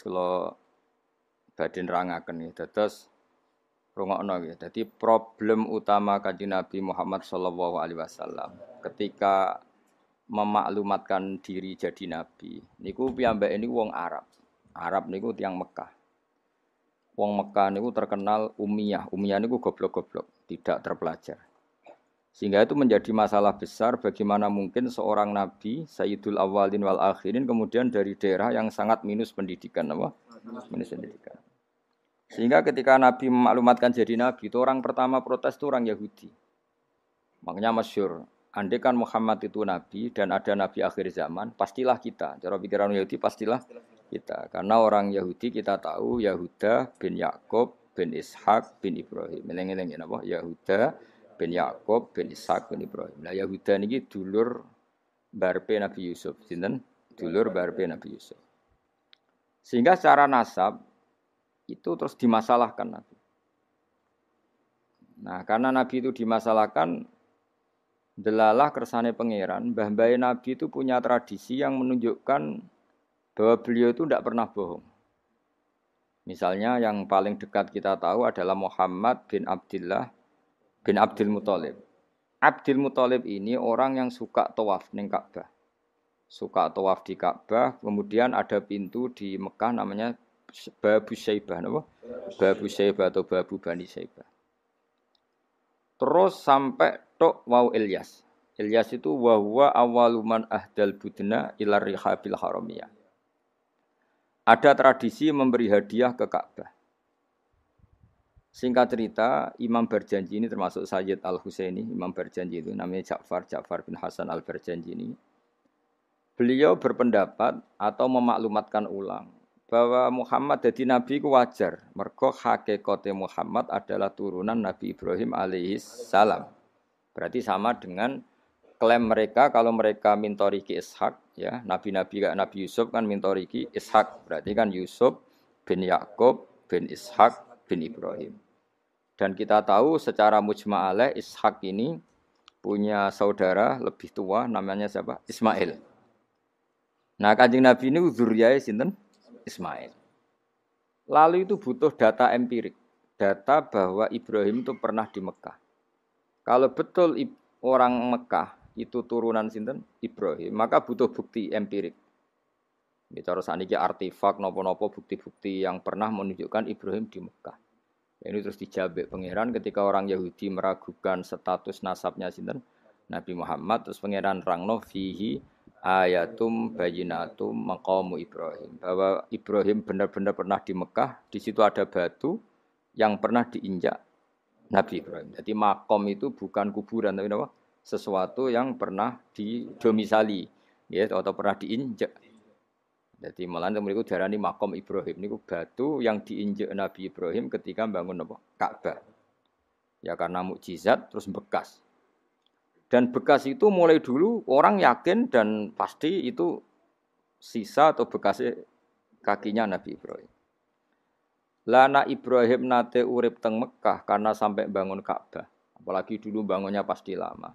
kula badhe nerangaken nggih. Dados rungokno nggih. Dadi problem utama Kanjeng Nabi Muhammad sallallahu alaihi wasallam ketika memaklumatkan diri jadi nabi niku piyambake niku wong Arab. Arab niku tiyang Mekah. Wong Mekah niku terkenal ummiyah. Ummiyah niku goblok-goblok, tidak terpelajar. Sehingga itu menjadi masalah besar bagaimana mungkin seorang nabi Sayyidul Awwalin wal Akhirin kemudian dari daerah yang sangat minus pendidikan apa? Minus pendidikan. Sehingga ketika Nabi memaklumatkan jadi nabi itu orang pertama protes itu orang Yahudi. Makanya masyhur, andai kan Muhammad itu nabi dan ada nabi akhir zaman, pastilah kita. Cara pikiran Yahudi pastilah kita. Karena orang Yahudi kita tahu Yahuda bin Yakub bin Ishak bin Ibrahim. Eling-eling napa? Yahuda bin Yakub bin Ishak bin Ibrahim. Lah Yahuda niki dulur barpe Nabi Yusuf. Sinten? Dulur barpe Nabi Yusuf. Sehingga secara nasab itu terus dimasalahkan Nabi. Nah, karena Nabi itu dimasalahkan, delalah kersane pangeran, mbah-mbah Nabi itu punya tradisi yang menunjukkan bahwa beliau itu tidak pernah bohong. Misalnya yang paling dekat kita tahu adalah Muhammad bin Abdullah bin Abdul Muthalib. Abdul Muthalib ini orang yang suka tawaf ning Ka'bah. Suka tawaf di Ka'bah, kemudian ada pintu di Mekah namanya Babu Syaibah, apa? Babu Syaibah atau Babu Bani Syaibah. Terus sampai tok wau Ilyas. Ilyas itu wa huwa awwaluman ahdal budna ila rihabil haramiyah. Ada tradisi memberi hadiah ke Ka'bah. Singkat cerita, Imam Barjanji ini termasuk Sayyid Al-Husaini, Imam Barjanji itu namanya Ja'far bin Hasan Al-Barjanji ini. Beliau berpendapat atau memaklumatkan ulang bahwa Muhammad jadi nabi ku wajar. Mergo hakikate Muhammad adalah turunan Nabi Ibrahim alaihi salam. Berarti sama dengan klaim mereka kalau mereka mintoriki Ishak, ya, nabi-nabi kayak Nabi Yusuf kan mintoriki Ishak. Berarti kan Yusuf bin Yakub bin Ishak bin Ibrahim. Dan kita tahu secara mujma' alaih Ishak ini punya saudara lebih tua namanya siapa? Ismail. Nah, Kanjeng Nabi ini dzurriyyah sinten? Ismail. Lalu itu butuh data empirik, data bahwa Ibrahim itu pernah di Mekah. Kalau betul orang Mekah itu turunan sinten Ibrahim, maka butuh bukti empirik. Bicara saniki artefak nopo-nopo bukti-bukti yang pernah menunjukkan Ibrahim di Mekah. Ini terus dijabek pangeran ketika orang Yahudi meragukan status nasabnya sinten Nabi Muhammad, terus pangeran rangno fihi ayatum bayyinatum maqamu Ibrahim, bahwa Ibrahim benar-benar pernah di Mekah, di situ ada batu yang pernah diinjak Nabi Ibrahim. Jadi makom itu bukan kuburan tapi apa? Sesuatu yang pernah didomisali, ya, atau pernah diinjak. Jadi malah mereka darani makom Ibrahim niku batu yang diinjak Nabi Ibrahim ketika bangun apa? Ka'bah. Ya karena mukjizat terus bekas. Dan bekas itu mulai dulu orang yakin dan pasti itu sisa atau bekasnya kakinya Nabi Ibrahim. Lana Ibrahim nate urip teng Mekah karena sampai bangun Ka'bah. Apalagi dulu bangunnya pasti lama.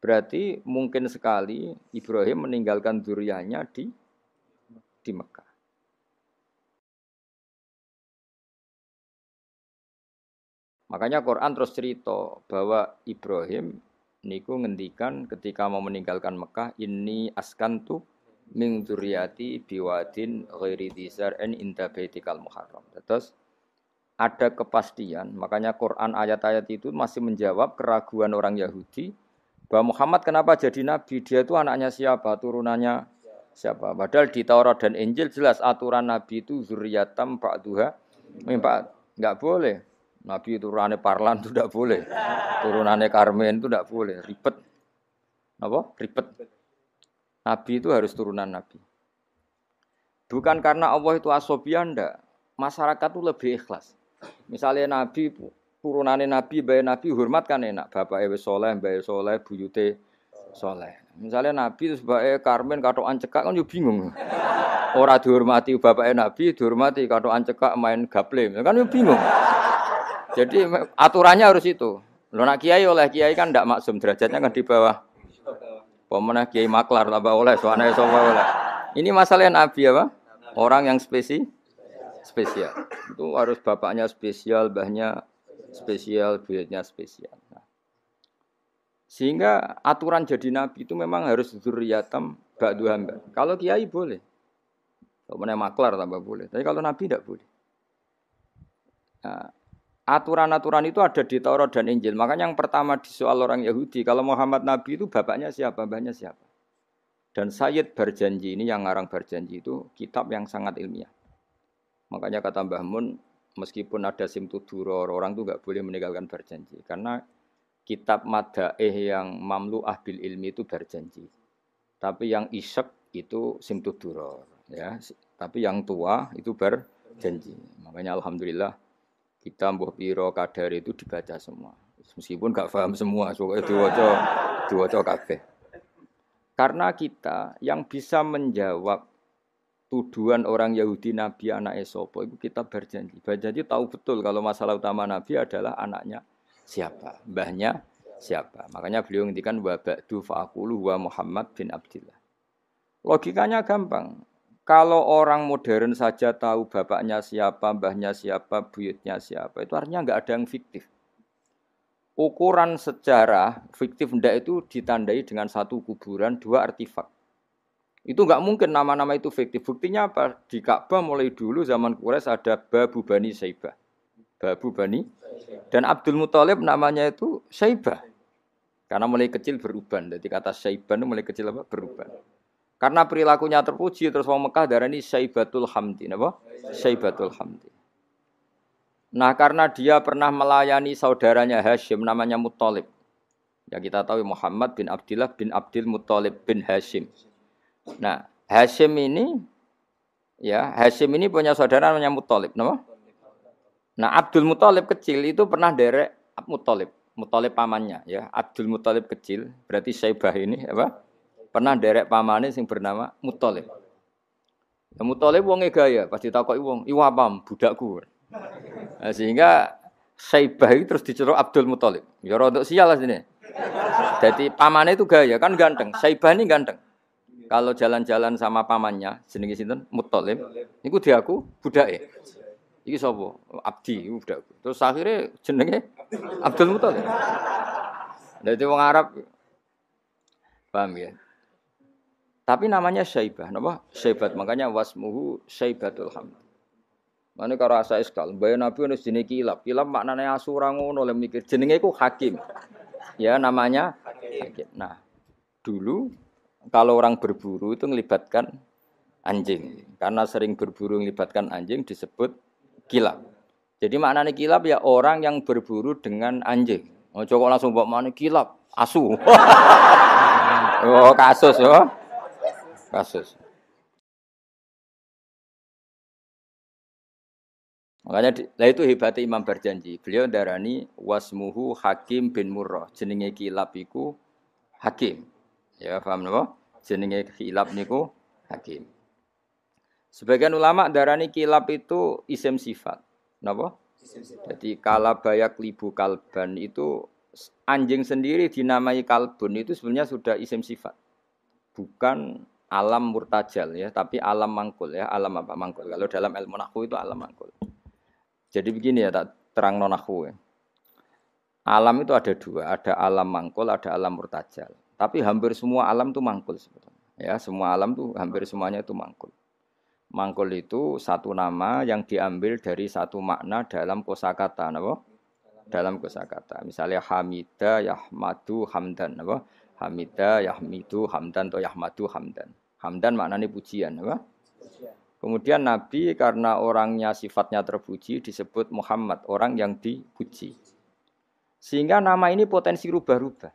Berarti mungkin sekali Ibrahim meninggalkan dzurriyyahnya di Mekah. Makanya Quran terus cerita bahwa Ibrahim niku ngendikan ketika mau meninggalkan Mekah, inni askantu min dzurriyyati biwadin ghairi dzar'in inda baitikal muharram. Terus ada kepastian, makanya Quran ayat-ayat itu masih menjawab keraguan orang Yahudi bahwa Muhammad kenapa jadi nabi, dia itu anaknya siapa, turunannya siapa. Padahal di Taurat dan Injil jelas aturan nabi itu dzurriyyatam ba'duha min ba'd. Enggak boleh. Nabi turunannya Parlan itu tidak boleh. Turunannya Karmen itu tidak boleh. Ribet. Apa? Ribet. Nabi itu harus turunan Nabi. Bukan karena Allah itu asobian, enggak. Masyarakat itu lebih ikhlas. Misalnya Nabi, turunannya Nabi, bayi Nabi, hormat kan enak. Bapak Ewe Soleh, bayi Soleh, buyute Soleh. Misalnya Nabi itu sebagai Karmen, katoan cekak kan juga bingung. Orang dihormati bapaknya Nabi, dihormati katoan cekak main gaple. Kan juga bingung. Jadi aturannya harus itu. Lo nak kiai oleh kiai kan tidak maksum, derajatnya kan di bawah. Pemenang kiai maklar tambah oleh, soalnya oleh. Ini masalah Nabi apa? Orang yang spesial. spesial. Itu harus bapaknya spesial, mbahnya spesial, buyutnya spesial. Nah, sehingga aturan jadi nabi itu memang harus dzurriyatam ba'du hamba. Kalau kiai boleh. Kalau mana maklar tambah boleh. Tapi kalau nabi tidak boleh. Nah, aturan-aturan itu ada di Taurat dan Injil. Makanya yang pertama disoal orang Yahudi, kalau Muhammad nabi itu bapaknya siapa, mbahnya siapa. Dan Sayyid Barjanji ini yang ngarang Barjanji itu kitab yang sangat ilmiah. Makanya kata Mbah Mun, meskipun ada simtuduror, orang itu enggak boleh meninggalkan Barjanji. Karena kitab Madaih yang mamlu'ah bil ilmi itu Barjanji. Tapi yang isyek itu simtuduror. Ya. Tapi yang tua itu Barjanji. Makanya alhamdulillah kita mbuh piro kadar itu dibaca semua. Meskipun enggak paham semua, soalnya diwaca kabeh. Karena kita yang bisa menjawab tuduhan orang Yahudi Nabi anak Esopo itu kita Barjanji. Barjanji tahu betul kalau masalah utama Nabi adalah anaknya siapa, mbahnya siapa. Makanya beliau ngendikan wa ba'du fa'aqulu wa Muhammad bin Abdillah. Logikanya gampang. Kalau orang modern saja tahu bapaknya siapa, mbahnya siapa, buyutnya siapa, itu artinya enggak ada yang fiktif. Ukuran sejarah fiktif ndak itu ditandai dengan satu kuburan, dua artefak. Itu enggak mungkin nama-nama itu fiktif. Buktinya apa? Di Ka'bah mulai dulu zaman Quraisy ada Babu Bani Saibah. Babu Bani dan Abdul Muthalib namanya itu Saibah. Karena mulai kecil beruban. Jadi kata Saibah itu mulai kecil apa? Beruban. Karena perilakunya terpuji terus wong Mekah darani Saibatul Hamdi, napa? Saibatul Hamdi. Nah, karena dia pernah melayani saudaranya Hashim namanya Muthalib. Ya kita tahu Muhammad bin Abdillah bin Abdul Muthalib bin Hashim. Nah, Hashim ini punya saudara namanya Muthalib, napa? Nah, Abdul Muthalib kecil itu pernah derek Muthalib pamannya ya. Abdul Muthalib kecil, berarti Saibah ini apa? Pernah derek pamannya yang bernama Muthalib. Ya, Muthalib wonge gaya, pas ditakoki wong, "Iwa pam, budakku." Nah, sehingga Saibah itu terus diceluk Abdul Muthalib. Ya rodok sial lah sini. Jadi pamannya itu gaya, kan ganteng. Saibah ini ganteng. Kalau jalan-jalan sama pamannya, jenenge sinten? Muthalib. Niku diaku budake. Iki sapa? Abdi, iku budakku. Terus akhirnya jenenge Abdul Muthalib. Dadi wong Arab paham ya. Tapi namanya Saibah, napa? Saibat. Makanya wasmuhu Saibatul Hamd. Mane karo asa iskal, mbae Nabi ono jenenge Kilab. Kilab maknane asu ora ngono lek mikir. Jenenge iku Hakim. Ya namanya Hakim. Nah, dulu kalau orang berburu itu melibatkan anjing. Karena sering berburu melibatkan anjing disebut Kilab. Jadi maknane Kilab ya orang yang berburu dengan anjing. Ojo kok langsung mbok maknane Kilab, asu. Oh, kasus yo. Kasus. Makanya lah itu hebatnya Imam Barjanji. Beliau darani wasmuhu Hakim bin Murrah. Jenenge Kilab iku Hakim. Ya paham napa? Jenenge Kilab niku Hakim. Sebagian ulama darani Kilab itu isim sifat. Napa? Jadi kalabayak libu kalban itu anjing sendiri dinamai kalbun itu sebenarnya sudah isim sifat. Bukan alam murtajal ya, tapi alam mangkul ya. Alam apa mangkul? Kalau dalam ilmu nahwu itu alam mangkul. Jadi begini ya, tak terang nonahwu ya. Alam itu ada dua, ada alam mangkul, ada alam murtajal. Tapi hampir semua alam itu mangkul sebetulnya. Ya, semua alam itu hampir semuanya itu mangkul. Mangkul itu satu nama yang diambil dari satu makna dalam kosakata, apa? Dalam kosakata. Misalnya Hamida, Yahmadu, Hamdan, apa? Hamida, Yahmidu, Hamdan atau Yahmadu, Hamdan. Hamdan maknanya pujian, apa? Kemudian Nabi karena orangnya sifatnya terpuji disebut Muhammad, orang yang dipuji. Sehingga nama ini potensi rubah-rubah.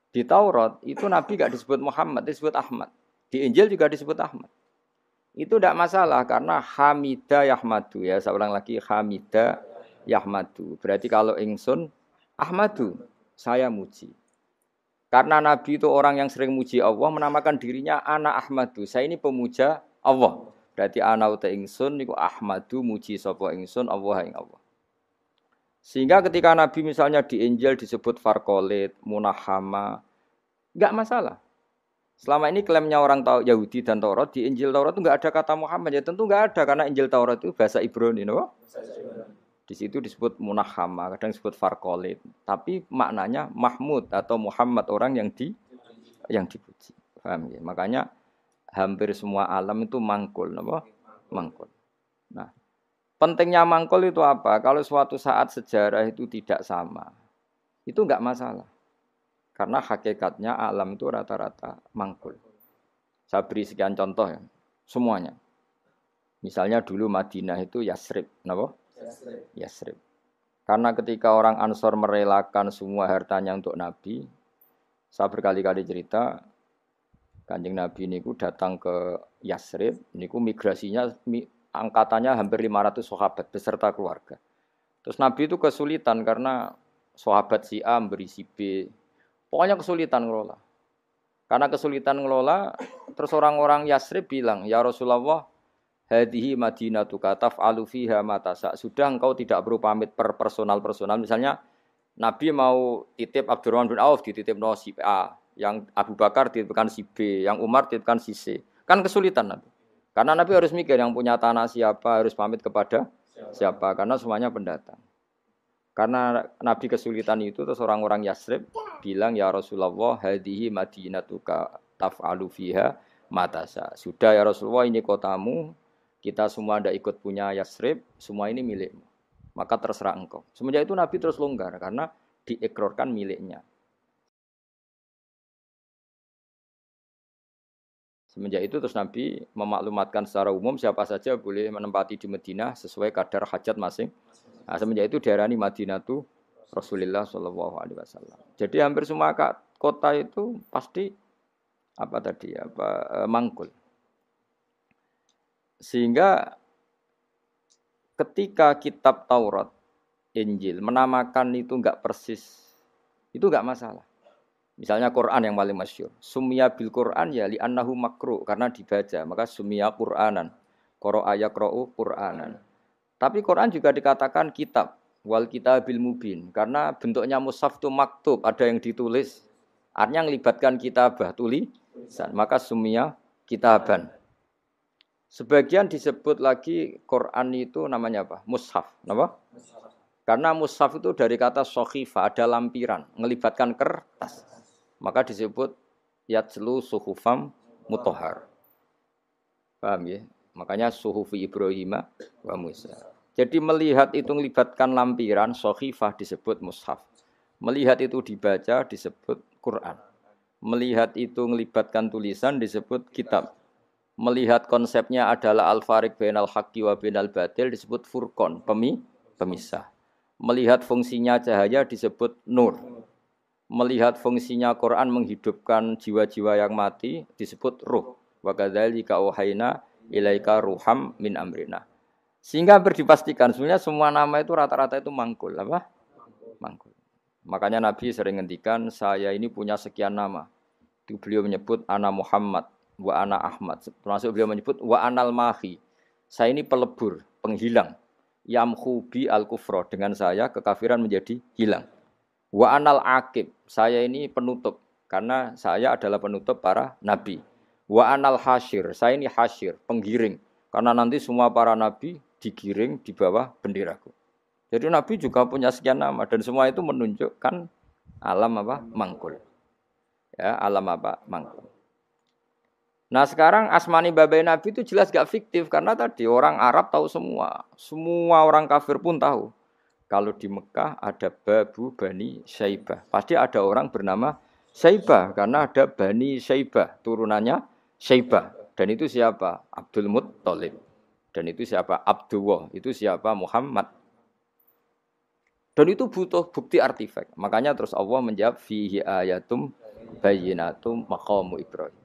Di Taurat itu Nabi enggak disebut Muhammad, disebut Ahmad. Di Injil juga disebut Ahmad. Itu tidak masalah karena Hamida Yahmadu ya. Saya ulang lagi Hamida Yahmadu. Berarti kalau ingsun Ahmadu, saya muji. Karena Nabi itu orang yang sering muji Allah, menamakan dirinya Ana Ahmadu. Saya ini pemuja Allah. Berarti ana uta ingsun niku Ahmadu muji sapa ingsun Allah ing Allah. Sehingga ketika Nabi misalnya di Injil disebut Farqalit, Munahama, enggak masalah. Selama ini klaimnya orang tahu Yahudi dan Taurat di Injil Taurat itu nggak ada kata Muhammad, ya tentu nggak ada karena Injil Taurat itu bahasa Ibrani, no? Di situ disebut munahama, kadang disebut farqolid, tapi maknanya Mahmud atau Muhammad orang yang dipuji. Paham ya? Makanya hampir semua alam itu mangkul, no? Mangkul. Nah, pentingnya mangkul itu apa? Kalau suatu saat sejarah itu tidak sama, itu enggak masalah. Karena hakikatnya alam itu rata-rata mangkul. Saya beri sekian contoh ya, semuanya. Misalnya dulu Madinah itu Yasrib, kenapa? Yasrib. Karena ketika orang Ansor merelakan semua hartanya untuk Nabi, saya berkali-kali cerita, Kanjeng Nabi niku datang ke Yasrib, niku migrasinya angkatannya hampir 500 sahabat beserta keluarga. Terus Nabi itu kesulitan karena sahabat si A memberi si B. Pokoknya kesulitan ngelola. Karena kesulitan ngelola, terus orang-orang Yasrib bilang, "Ya Rasulullah, hadhihi madinatuka taf'alu fiha ma tasa." Sudah engkau tidak perlu pamit per personal. Misalnya Nabi mau titip Abdurrahman bin Auf dititip no si A, yang Abu Bakar dititipkan si B, yang Umar dititipkan si C. Kan kesulitan Nabi. Karena Nabi harus mikir yang punya tanah siapa, harus pamit kepada siapa, karena semuanya pendatang. Karena Nabi kesulitan itu, terus orang-orang Yasrib bilang, "Ya Rasulullah, hadhihi madinatuka taf'alu fiha matasa." Sudah ya Rasulullah, ini kotamu, kita semua tidak ikut punya Yasrib, semua ini milikmu. Maka terserah engkau. Semenjak itu Nabi terus longgar, karena diikrarkan miliknya. Semenjak itu terus Nabi memaklumatkan secara umum siapa saja boleh menempati di Madinah sesuai kadar hajat masing. Nah, semenjak itu diarani Madinatu Rasulullah Shallallahu Alaihi Wasallam. Jadi hampir semua kota itu pasti mangkul. Sehingga ketika kitab Taurat, Injil menamakan itu enggak persis, itu enggak masalah. Misalnya Quran yang paling masyhur, sumya bil Quran ya li annahu makru, karena dibaca, maka sumya Quranan. Qara'a yaqra'u Quranan. Tapi Quran juga dikatakan kitab, wal kitabil mubin, karena bentuknya mushaf itu maktub, ada yang ditulis. Artinya melibatkan kitabah, tulisan, maka sumya kitaban. Sebagian disebut lagi Quran itu namanya apa? Mushaf, apa? Karena mushaf itu dari kata sokhifah, ada lampiran, melibatkan kertas. Maka disebut yatslu suhufam mutahhar. Paham ya? Makanya suhufi Ibrahim wa Musa. Jadi melihat itu melibatkan lampiran, sokhifah disebut mushaf. Melihat itu dibaca disebut Quran. Melihat itu melibatkan tulisan disebut kitab. Melihat konsepnya adalah al-fariq bainal haqqi wa bainal batil disebut furqan, pemisah. Melihat fungsinya cahaya disebut nur. Melihat fungsinya Quran menghidupkan jiwa-jiwa yang mati disebut ruh. Wa kadzalika auhayna ilaika ruham min amrina. Sehingga berdipastikan sebenarnya semua nama itu rata-rata itu mangkul, apa? Mangkul. Makanya Nabi sering ngendikan, saya ini punya sekian nama. Itu beliau menyebut ana Muhammad wa ana Ahmad. Termasuk beliau menyebut wa anal mahi. Saya ini pelebur, penghilang. Yamhu bi al-kufra, dengan saya kekafiran menjadi hilang. Wa anal aqib, saya ini penutup karena saya adalah penutup para nabi. Wa anal hasyir, saya ini hasyir, penggiring, karena nanti semua para nabi digiring di bawah benderaku. Jadi nabi juga punya sekian nama dan semua itu menunjukkan alam apa? Mangkul. Ya, alam apa? Mangkul. Nah sekarang asmani babai nabi itu jelas gak fiktif karena tadi orang Arab tahu semua. Semua orang kafir pun tahu. Kalau di Mekah ada Babu Bani Syaibah. Pasti ada orang bernama Syaibah karena ada Bani Syaibah, turunannya Syaibah. Dan itu siapa? Abdul Muttalib. Dan itu siapa? Abdullah. Itu siapa? Muhammad. Dan itu butuh bukti artefak. Makanya terus Allah menjawab fihi ayatum bayyinatum maqamu Ibrahim.